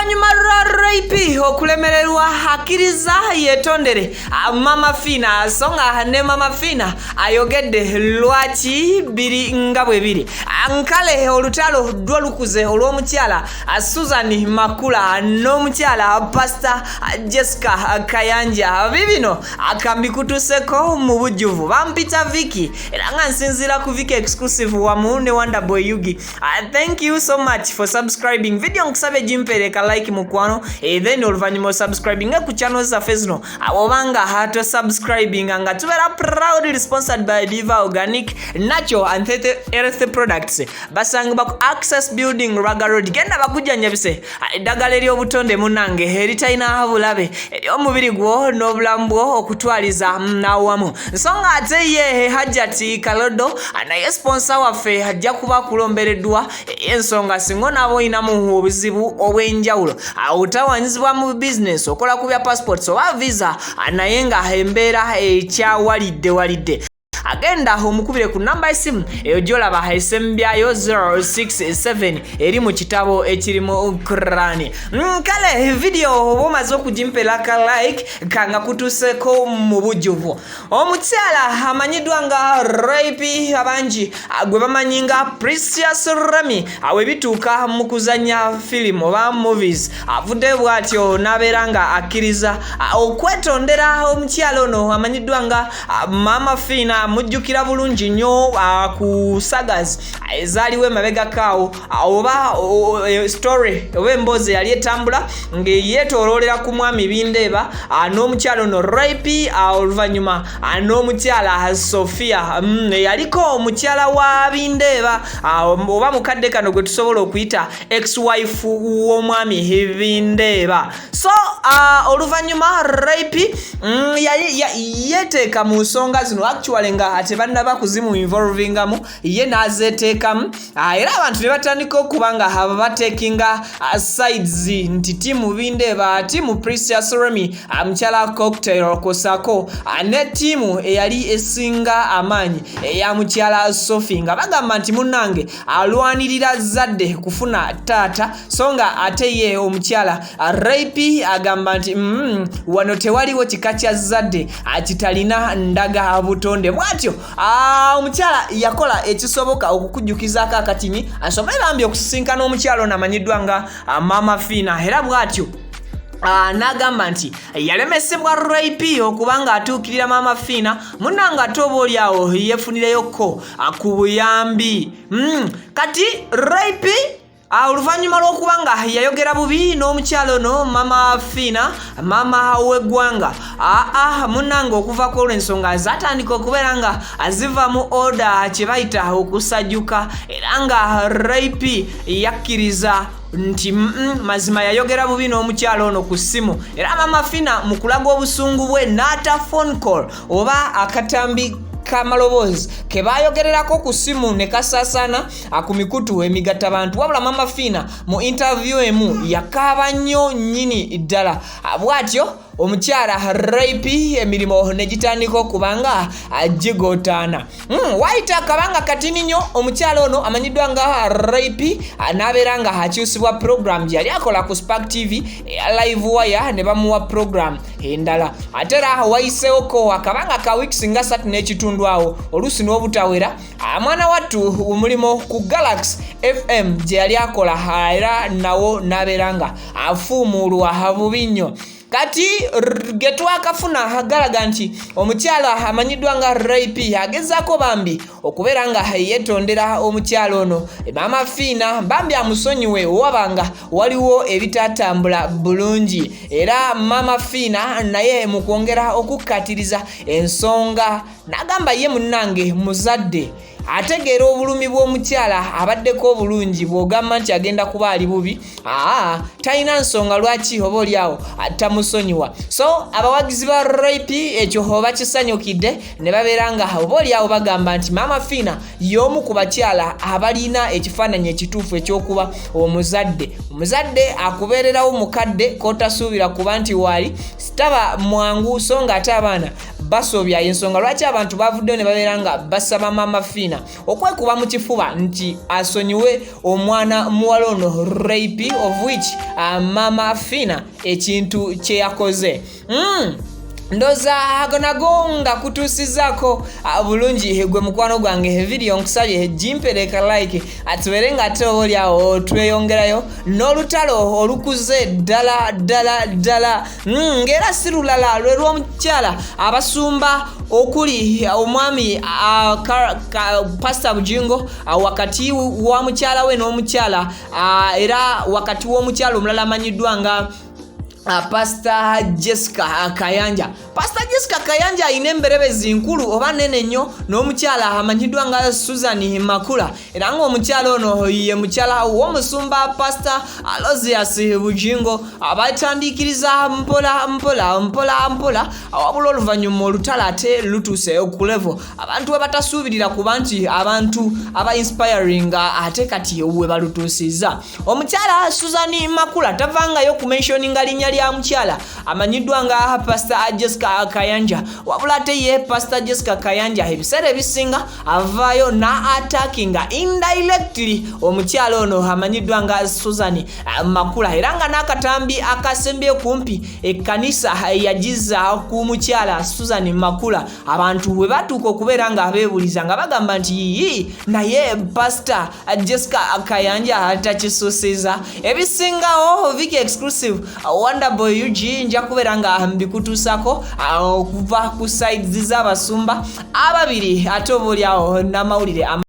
Oluvanyuma lwa rape okulemererwa akkiriza yetondere Mama Fina songa ne Mama Fina ayogedde lwaki biri nga bwe biri nkale olutalo dwalukuze olw'omukyala Susan Makula n'omukyala Pastor Jessica Kayanja bibino akambikutuseko mu bujjuvu bampita Vicky era nga nsinzira ku Vicky exclusive wamu ne Wonder Boy Yugi. Thank you so much for subscribing. Video nkusabe jimpereka like mukwano then oluvanyuma subscribing ku channel za Facebook abobanga hato subscribing nga tubera proudly sponsored by Diva Organic Natural and Health Products basanga baku access building Raga Road genda bakujjanya bise eddagala eri obutonde munange eritaina habulabe eri omubiri gwo n'obulambwo okutwaliza nawamu nsonga ate ye Hajati Kalodo anaye sponsor waffe ajja kuba kulombereddwa ensonga singo nabo inamu obuzibu obwenjawulo awutawanyizibwa mu business okola ku bya passports oba visa anaye nga embeera ekyawalidde agenda omukubire ku namba esimu eyo gyolaba esembyayo 067 eri mu kitabo ekirimu Qur'ani. Kale video obumaze okujimpera ka like kanga kutuseko mu bujjuvu omukyala amanyidwa nga rape abanji gwe bamanyinga Precious Remy awe bituuka mu kuzanya film oba movies avudde bwatyo naberanga akkiriza okwetondera omukyala ono amanyidwa nga Mama Fina mujjukira bulungi nnyo ku sagas ezaliwe mabega kawo oba story oba emboozi yali etambula ng'eyetooloolera ku mwami Bindeeba n'omukyala ono rape oluvanyuma n'omukyala Sofia yaliko omukyala wa Bindeeba oba mukadde kano gwe tusobola okuyita ex-wife w'omwami Bindeeba. So oluvanyuma rape yeteeka mu nsonga zino actually nga ate bannaba kuzimu involvingamu ye nazeteekamu era abantu ne batandika okuba nga batekinga sides nti timu Bindeeba timu Precious Remy mukyala Cocktail kosako ne timu eyali esinga amaanyi eya mukyala Sophie nga bagamba nti munnange alwanirira zadde kufuna taata songa ate ye omukyala rape agamba nti wano tewaliwo kika kya zadde akitalina ndaga butonde bwatyo omukyala yakola ekisoboka okukujjukizaako akatini asobole bambi okusisinkana omukyala ono amanyiddwa nga Mama Fina era bwatyo nagamba nti yalemesebwa rape okubanga atuukirira Mama Fina munanga ate oba oliawo yefunireyoko ku buyambi kati rape oluvanyuma lw'okubanga yayogera bubi n'omukyalo ono Mama Fina mama w'eggwanga munanga okuva ku olw'ensonga zatandika okubeera nga aziva mu order kye bayita okusajjuka era nga rape yakkiriza nti mazima yayogera bubi n'omukyalo ono ku ssimu era Mama Fina mu kulaga obusungu bwe n'ata phone call oba akatambi kamalobozi ke bayogererako ku simu ne kasasana ku mikutu emigatta bantu wabula Mama Fina mu interview emu yakaaba nnyo nnyini ddala bwatyo omukyala rape emirimu negitandika okubanga ajigotaana waita kabanga katini nnyo omukyala ono amanyiddwa nga rape anabeera nga akyusibwa program yali akola ku Spark TV live wire ne bamuwa program endala ate era wayiseeko akabanga ka weeks nga 3 n'ekitundu awo oluusi n'obutawera mwana wattu omulimo ku Galaxy FM gye yali akola era nawo nabeera nga afuumuulwa bubi nnyo kati getwakafuna agalaga nti omukyala amanyiddwa nga rape agezaako Bambi okubeera nga yetondera omukyala ono Mama Fina Bambi amusonyiwe wabanga waliwo ebitatambula bulungi era Mama Fina naye mu kwongera okukkatiriza ensonga n'agamba ye munnange muzadde ategeera obulumi bw'omukyala abaddeko obulungi bw'ogamba nti agenda kuba ali bubi talina nsonga lwaki oba oliawo tamusonyiwa. So abawagizi ba rape ekyo oba kisanyukidde ne babeera nga oba oliawo bagamba nti Mama Fina y'omu ku bakyala abalina ekifaananyi ekituufu ekyokuba omuzadde akubeererawo mukadde kotasuubira kuba nti waali sitaba mwangu so nga ate abaana basobya ensonga lwaki abantu bavuddeyo ne babeera nga basaba Mama Fina Fina okwekuba mu kifuba nti asonyiwe omwana muwala ono rape of which Maama Fina ekintu kye yakoze. Ndoza nago nga kutusizaako bulungi gwe mukwano gwange video nkusabye jimpereka like atubere nga ate olyawo tweyongerayo n'olutalo olukuze ddala ng'era si lulala lwe lw'omukyala abasumba okuli omwami Pastor Bujingo wakati wa mukyala we n'omukyala era wakati w'omukyala omulala amanyiddwa nga Pastor Jessica Kayanja. Pastor Jessica Kayanja ayina emberebezi nkulu oba nene nnyo n'omukyala amanyiddwa nga Susan Makula era ng'omukyala ono ye mukyala w'omusumba Pastor Aloysius Bujingo abatandikiriza mpola wabula oluvannyuma olutalo ate lutuuse ku level abantu abatasuubirira kuba nti abantu aba inspiring ate kati we balutuusizza. Omukyala Susan Makula tavangayo kumentioninga linnya lya mukyala amanyiddwa nga Pastor Jessica Kayanja wabula ate ye Pastor Jessica Kayanja ebiseera ebisinga avaayo na attackinga indirectly omukyala ono amanyiddwa nga Susan Makula era nga n'akatambi akasembye kumpi ekkanisa yagiza ku mukyala Susan Makula abantu bwe batuuka okubeera nga abeebuliza nga bagamba nti naye Pastor Jessica Kayanja takisuusiza ebisingawo Viki exclusive Wonderboy UG nja kubeera nga mbikutuusako okuva ku sides z'abasumba ababiri ate oboolyawo n'amawulire